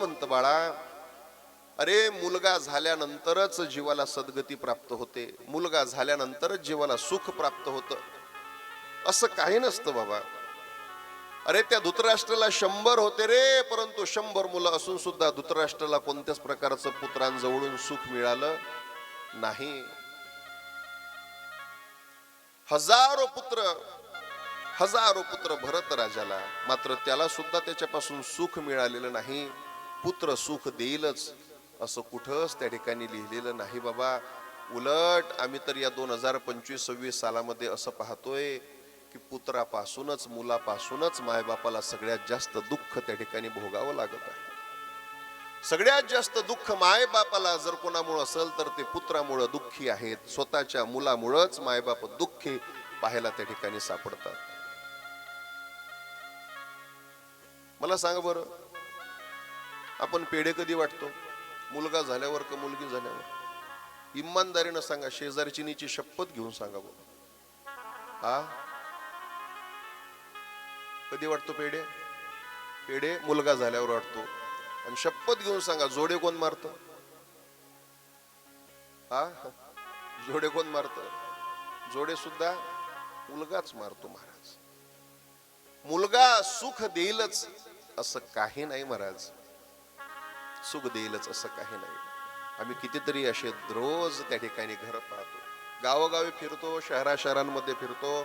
म्हणतं बाळा, अरे मुलगा झाल्यानंतरच जीवाला सद्गती प्राप्त होते, मुलगा झाल्यानंतरच जीवाला सुख प्राप्त होतं, असं काही नसतं बाबा. अरे त्या धृतराष्ट्राला 100 होते रे, परंतु 100 मुलं असून सुद्धा धृतराष्ट्राला कोणत्याच प्रकारचं पुत्रांजवळून सुख मिळालं नाही. हजारो पुत्र भरत राजाला, मात्र त्याला सुद्धा त्याच्यापासून सुख मिळालेलं नाही. पुत्र सुख देईलच असं कुठंच त्या ठिकाणी लिहिलेलं नाही बाबा. उलट आम्ही तर या 2025-26 सालामध्ये असं पाहतोय की पुत्रापासूनच, मुलापासूनच मायबापाला सगळ्यात जास्त दुःख त्या ठिकाणी भोगावं लागत आहे. सगळ्यात जास्त दुःख मायबापाला जर कोणामुळे असेल तर ते पुत्रामुळे दुःखी आहेत. स्वतःच्या मुलामुळेच मायबाप दुःखी पाहायला त्या ठिकाणी सापडतात. मला सांगा बरं, आपण पेढे कधी वाटतो? मुलगा झाल्यावर का मुलगी झाल्यावर? इमानदारीनं सांगा, शेजारचीनीची शपथ घेऊन सांगा बरं. हा, कधी वाटतो पेढे? पेढे मुलगा झाल्यावर वाटतो. आणि शपथ घेऊन सांगा, जोडे कोण मारत? हा, जोडे कोण मारत? जोडे सुद्धा मुलगाच मारतो महाराज. मुलगा सुख देईलच असं काही नाही महाराज, सुख देईलच असं काही नाही. आम्ही कितीतरी असे रोज त्या ठिकाणी घर पाहतो, गावोगावी फिरतो, शहरांमध्ये फिरतो.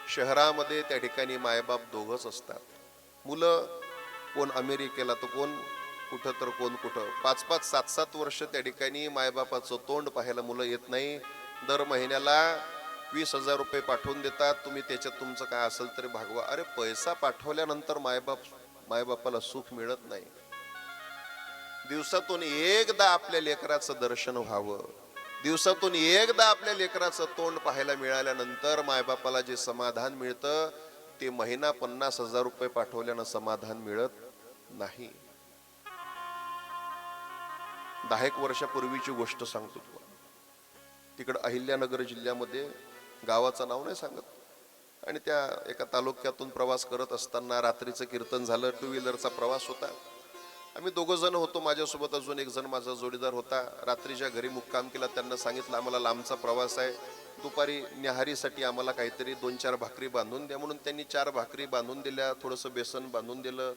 शहरामध्ये त्या ठिकाणी मायबाप दोघच असतात. मुलं कोण अमेरिकेला तर कोण कुठं तर कोण कुठं. 5-5, 7-7 वर्ष त्या ठिकाणी मायबापाचं तोंड पाहायला मुलं येत नाही. दर महिन्याला 20,000 रुपये पाठवून देतात, तुम्ही त्याच्यात तुमचं काय असेल तरी भागवा. अरे पैसा पाठवल्यानंतर मायबापाला सुख मिळत नाही. दिवसातून एकदा आपल्या लेकराचं दर्शन व्हावं, दिवसातून एकदा आपल्या लेकराचं तोंड पाहायला मिळाल्यानंतर मायबापाला जे समाधान मिळतं ते महिना 50,000 रुपये पाठवल्यानं समाधान मिळत नाही. 10 वर्षापूर्वीची गोष्ट सांगतो तुम्हाला. तिकडं अहिल्यानगर जिल्ह्यामध्ये, गावाचं नाव नाही सांगत, आणि त्या एका तालुक्यातून प्रवास करत असताना रात्रीचं कीर्तन झालं. 2 व्हीलरचा प्रवास होता. आम्ही 2 जण होतो, माझ्यासोबत अजून 1 जण माझा जोडीदार होता. रात्रीच्या घरी मुक्काम केला. त्यांना सांगितलं आम्हाला लांबचा प्रवास आहे, दुपारी न्याहारीसाठी आम्हाला काहीतरी 2-4 भाकरी बांधून द्या. म्हणून त्यांनी 4 भाकरी बांधून दिल्या, थोडंसं बेसन बांधून दिलं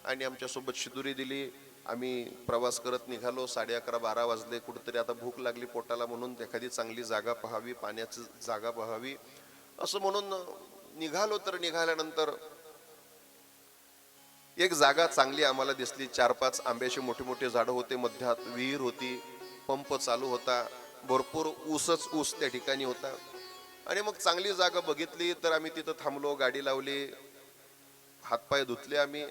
आणि आमच्यासोबत शिदुरी दिली. आम्ही प्रवास करत निघालो. 11:30-12 वाजले. कुठेतरी आता भूक लागली पोटाला, म्हणून एखादी चांगली जागा पाहावी, पाण्याची जागा पाहावी असं म्हणून निघालो. तर निघाल्यानंतर एक जागा चांगली आम्हाला दिसली. 4-5 आंब्याची मोठी मोठी झाडं होते, मध्यात विहीर होती, पंप चालू होता, भरपूर ऊस त्या ठिकाणी होता. आणि मग चांगली जागा बघितली तर आम्ही तिथं थांबलो, गाडी लावली, हातपाय धुतले, आम्ही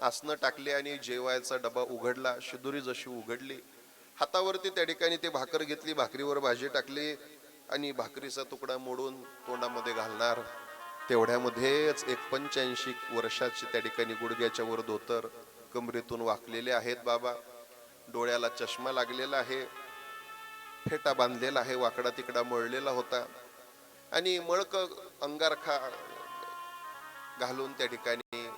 आसनं टाकले आणि जेवायचा डबा उघडला. शिदुरी जशी उघडली, हातावरती त्या ठिकाणी ते भाकर घेतली, भाकरीवर भाजी टाकली आणि भाकरीचा तुकडा मोडून तोंडामध्ये घालणार. तेवढ्यामध्येच एक 85 वर्षाचे त्या ठिकाणी गुडघ्याच्या वर धोतर, कमरेतून वाकलेले आहेत बाबा, डोळ्याला चष्मा लागलेला आहे, फेटा बांधलेला आहे, वाकडा तिकडा मळलेला होता आणि मळक अंगारखा घालून त्या ठिकाणी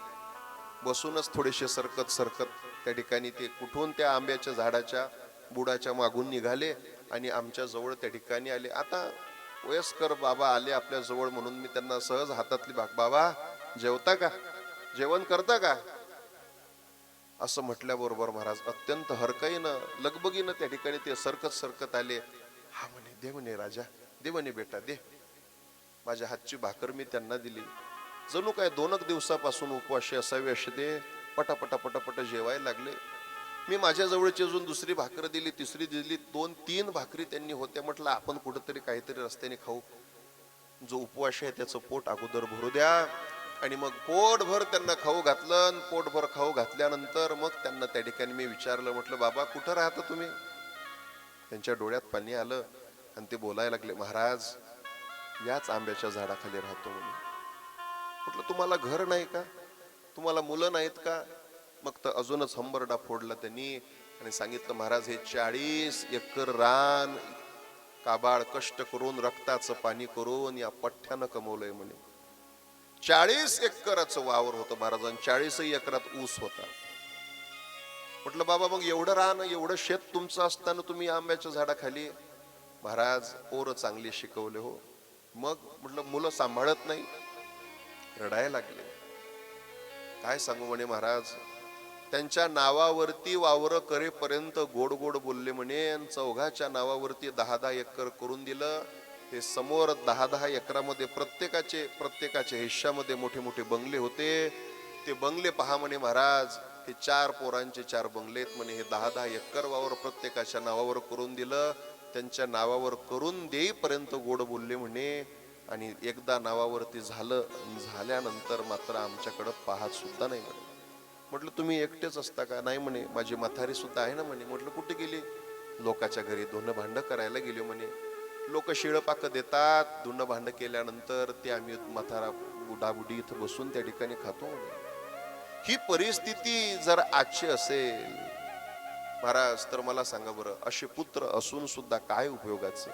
बसूनच थोडेसे सरकत त्या ठिकाणी ते कुठून त्या आंब्याच्या झाडाच्या बुडाच्या मागून निघाले आणि आमच्या जवळ त्या ठिकाणी आले. आता वयस्कर बाबा आले आपल्या जवळ, म्हणून मी त्यांना सहज हातातली बाबा जेवता का, जेवण करता का असं म्हटल्याबरोबर महाराज अत्यंत हरकाईनं लगबगीनं त्या ठिकाणी ते सरकत आले. हा म्हणे, दे म्हणे राजा, दे म्हणे बेटा, दे. माझ्या हातची भाकर मी त्यांना दिली. जणू काय 2 दिवसापासून उपवाशी असावे असे ते पटापटा जेवायला लागले. मी माझ्या जवळची अजून 2री भाकर दिली, 3री दिली, 2-3 भाकरी त्यांनी होत्या. म्हटलं आपण कुठंतरी काहीतरी रस्त्याने खाऊ, जो उपवास आहे त्याचं पोट अगोदर भरू द्या. आणि मग पोटभर त्यांना खाऊ घातलं. पोटभर खाऊ घातल्यानंतर मग त्यांना त्या ठिकाणी मी विचारलं, म्हटलं बाबा कुठं राहता तुम्ही? त्यांच्या डोळ्यात पाणी आलं आणि ते बोलायला लागले, महाराज याच आंब्याच्या झाडाखाली राहतो म्हणून. म्हटलं तुम्हाला घर नाही का, तुम्हाला मुलं नाहीत का? मग तर अजूनच हंबरडा फोडला त्यांनी आणि सांगितलं, महाराज हे 40 एकर रान काबाड कष्ट करून रक्ताचं पाणी करून या पठ्ठ्यानं कमवलंय म्हणे. 40 एकराचं वावर होतं महाराजांचं, 40 एकरात ऊस होता. म्हटलं बाबा मग एवढं रान एवढं शेत तुमचं असताना तुम्ही आंब्याच्या झाडाखाली? महाराज पोरं चांगली शिकवले हो. मग म्हटलं मुलं सांभाळत नाही, रडायला लागले. काय सांगू म्हणे महाराज, त्यांच्या नावावरती वावर करेपर्यंत गोड गोड बोलले म्हणे. चौघाच्या नावावरती 10-10 एकर करून दिलं. ते समोर 10-10 एकरामध्ये प्रत्येकाच्या हिश्श्यामध्ये मोठे मोठे बंगले होते. ते बंगले पहा म्हणे महाराज, हे 4 पोरांचे 4 बंगले आहेत म्हणे. हे 10-10 एकर वावर प्रत्येकाच्या नावावर करून दिलं. त्यांच्या नावावर करून देईपर्यंत गोड बोलले म्हणे. आणि एकदा नावावरती झाल्यानंतर मात्र आमच्याकडं पाहत सुद्धा नाही म्हणे. म्हटलं तुम्ही एकटेच असता का? नाही म्हणे, माझी म्हातारी सुद्धा आहे ना म्हणे. म्हटलं कुठे गेली? लोकाच्या घरी धुणं भांड करायला गेले म्हणे. लोक शिळपाक देतात, धुणं भांड केल्यानंतर ते आम्ही म्हातारा बुडाबुडी इथं बसून त्या ठिकाणी खातो म्हणे. ही परिस्थिती जर आजची असेल महाराज, तर मला सांगा बरं, असे पुत्र असून सुद्धा काय उपयोगाचं?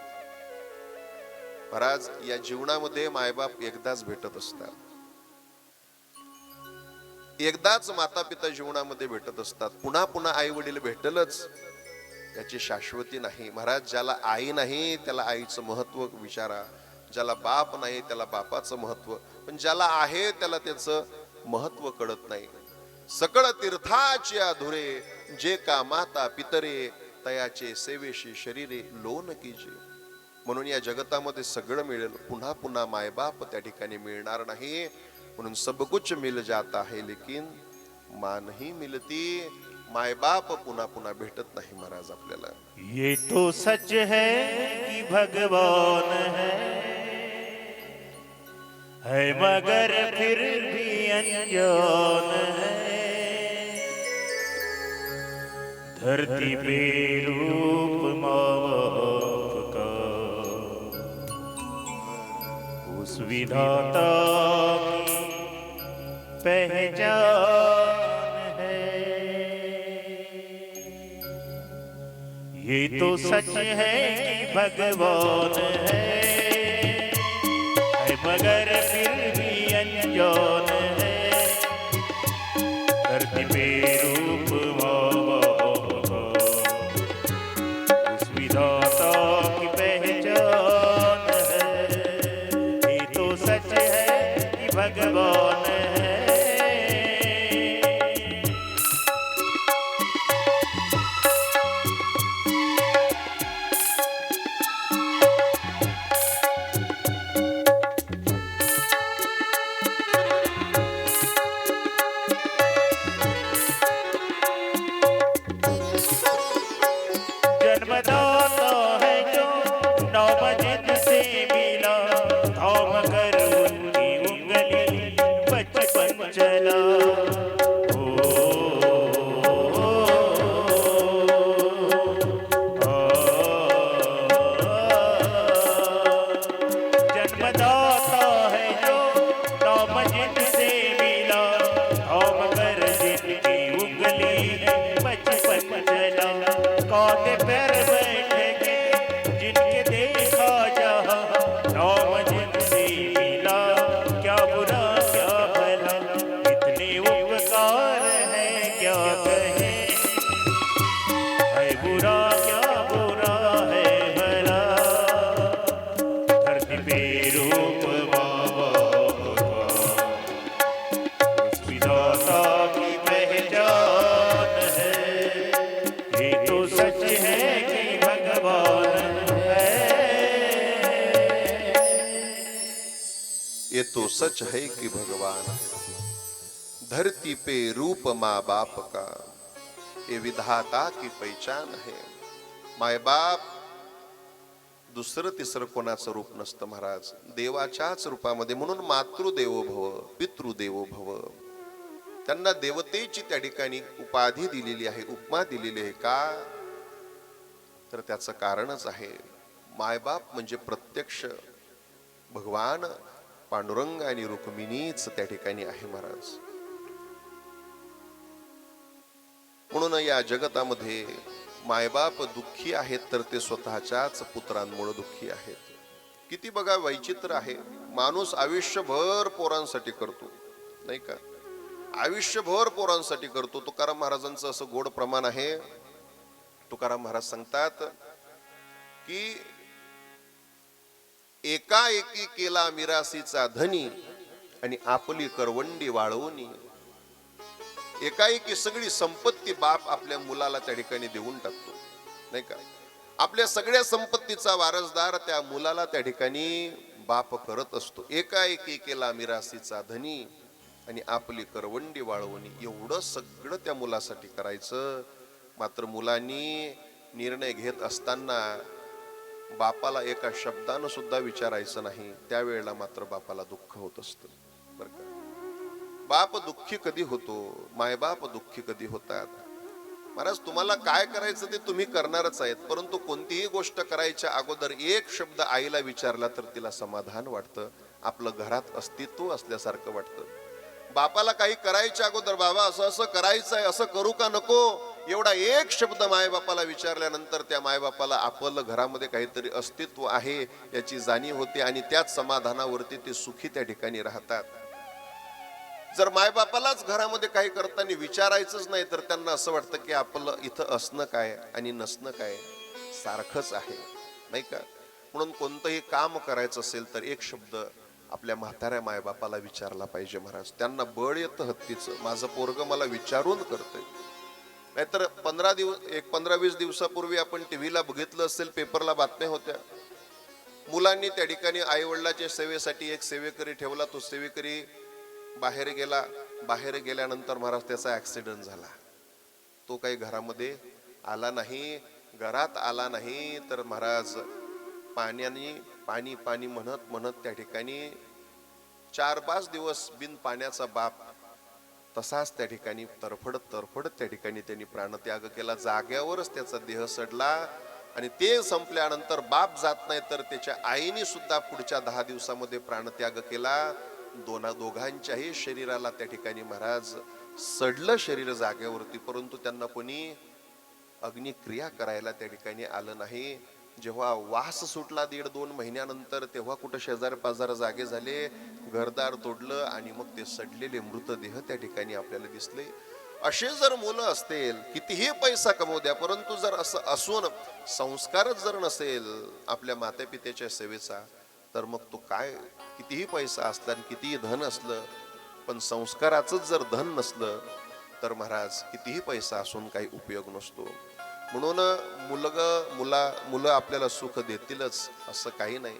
महाराज, या जीवनामध्ये मायबाप एकदाच भेटत असतात. एकदाच माता पिता जीवनामध्ये भेटत असतात. पुन्हा पुन्हा आई वडील भेटलच याची शाश्वती नाही. महाराज, ज्याला आई नाही त्याला आईचं महत्व विचारा. ज्याला बाप नाही त्याला बापाचं महत्व, पण ज्याला आहे त्याला त्याचं महत्व कळत नाही. सकळ तीर्थाचे अधुरे, जे का माता पितरे, तयाचे सेवेशी शरीरे लोन कीजे. म्हणून या जगतामध्ये सगळं मिळेल, पुन्हा पुन्हा मायबाप त्या ठिकाणी मिळणार नाही. म्हणून सब कुछ मिल जाता है लेकिन माँ नहीं मिलती. मायबाप पुन्हा पुन्हा भेटत नाही महाराज आपल्याला. ये तो सच है कि भगवान है मगर फिर भी अनजान है. धरती पे रूप माँ बाप का उस विधाता की पहचान है. ये तो सच है कि भगवान है मगर फिर भी अनजान है. धरती पे रूप माँ बाप का उस विधाता की पहचान है. ये तो सच है कि भगवान है. जन्मदाता है जो नौ बजे से मिला, थाम कर उनकी उंगली बचपन चला. जन्मदाता है जो नौ बजे से मिला, थाम कर जिनकी उंगली बचपन चला. कांधे पैर बैठेंगे जिनके देखा जहाँ, नाम जिनसे मिला क्या बुरा क्या भला. इतने उपकार है क्या कहे, है बुरा क्या बुरा है भला. धरती पे रूप माँ बाप का उस विधाता की पहचान है. ये तो सच है कि भगवान है. ये तो सच है कि भगवान है. धरती पे रूप माँ बाप का, ये विधाता की पहचान है. माय बाप दुसरं तिसरं कोणाचं रूप नसतं महाराज, देवाच्याच रूपामध्ये. म्हणून मातृदेवो भव, पितृदेवो भव. त्यांना देवतेची त्या ठिकाणी उपाधी दिलेली आहे, उपमा दिलेली आहे. का? तर त्याचं कारणच आहे, मायबाप म्हणजे प्रत्यक्ष भगवान पांडुरंग आणि रुक्मिणीच त्या ठिकाणी आहे महाराज. म्हणून या जगतामध्ये मायबाप दुःखी आहेत तर ते स्वतःच्याच पुत्रांमुळे दुःखी आहेत. किती बघा वैचित्र आहे. माणूस आयुष्यभर पोरांसाठी करतो, नाही का? आयुष्यभर पोरांसाठी करतो. तुकाराम महाराजांचं असं गोड प्रमाण आहे. तुकाराम महाराज सांगतात की एकाएकी केला मिरासीचा धनी आणि आपली करवंडी वाळवणी. एकाएकी सगळी संपत्ती बाप आपल्या मुलाला त्या ठिकाणी देऊन टाकतो, नाही का? आपल्या सगळ्या संपत्तीचा वारसदार त्या मुलाला त्या ठिकाणी बाप करत असतो. एकाएकी केला मिरासीचा धनी आणि आपली करवंडी वाळवणी. एवढं सगळं त्या मुलासाठी करायचं. मात्र मुलांनी निर्णय घेत असताना बापाला एका शब्दानं सुद्धा विचारायचं नाही. त्यावेळेला मात्र बापाला दुःख होत असतं, बरं का? बाप दुःखी कधी होतो, मायबाप दुःखी कधी होतात? महाराज, तुम्हाला काय करायचं ते तुम्ही करणारच आहेत, परंतु कोणतीही गोष्ट करायच्या अगोदर एक शब्द आईला विचारला तर तिला समाधान वाटतं, आपलं घरात अस्तित्व असल्यासारखं वाटतं. बापाला काही करायच्या अगोदर बाबा असं असं करायचं आहे, असं करू का नको, एवढा एक शब्द मायबापाला विचारल्यानंतर त्या मायबापाला आपलं घरामध्ये काहीतरी अस्तित्व आहे याची जाणीव होते आणि त्याच समाधानावरती ते सुखी त्या ठिकाणी राहतात. जर मायबापालाच घरामध्ये काही करताना विचारायचंच नाही तर त्यांना असं वाटतं की आपलं इथं असणं काय आणि नसणं काय सारखंच आहे, नाही का? म्हणून कोणतंही काम करायचं असेल तर एक शब्द आपल्या म्हाताऱ्या मायबापाला विचारला पाहिजे. महाराज, त्यांना बळ येतं हत्तीचं, माझं पोरग मला विचारून करतंय. नाहीतर 15-20 दिवसापूर्वी आपण टीव्हीला बघितलं असेल, पेपरला बातम्या होत्या. मुलांनी त्या ठिकाणी आई वडिलांच्या सेवेसाठी एक सेवेकरी ठेवला. तो सेवेकरी बाहेर गेला. बाहेर गेल्यानंतर महाराज त्याचा ऍक्सिडेंट झाला. तो काही घरामध्ये आला नाही. घरात आला नाही तर महाराज पाण्याने पाणी पाणी म्हणत म्हणत त्या ठिकाणी 4-5 दिवस बिन पाण्याचा बाप तसाच त्या ठिकाणी तरफडत तरफडत त्या ठिकाणी त्यांनी प्राणत्याग केला. जाग्यावरच त्याचा देह सडला. आणि ते संपल्यानंतर बाप जात नाही तर त्याच्या आईने सुद्धा पुढच्या 10 दिवसामध्ये प्राणत्याग केला. दोघांच्याही शरीराला त्या ठिकाणी महाराज सडलं शरीर जागेवरती, परंतु त्यांना कोणी अग्निक्रिया करायला त्या ठिकाणी आलं नाही. जेव्हा वास सुटला 1.5-2 महिन्यानंतर, तेव्हा कुठं शेजार पाजार जागे झाले, घरदार तोडलं आणि मग ते सडलेले मृतदेह त्या ठिकाणी आपल्याला दिसले. असे जर मुलं असतील, कितीही पैसा कमवू द्या, परंतु जर असं असून संस्कारच जर नसेल आपल्या मातेपित्याच्या सेवेचा, तर मग तो काय, कितीही पैसा असला कितीही धन असलं पण संस्काराचंच जर धन नसलं तर महाराज कितीही पैसा असून काही उपयोग नसतो. म्हणून मुलं आपल्याला सुख देतीलच असं काही नाही.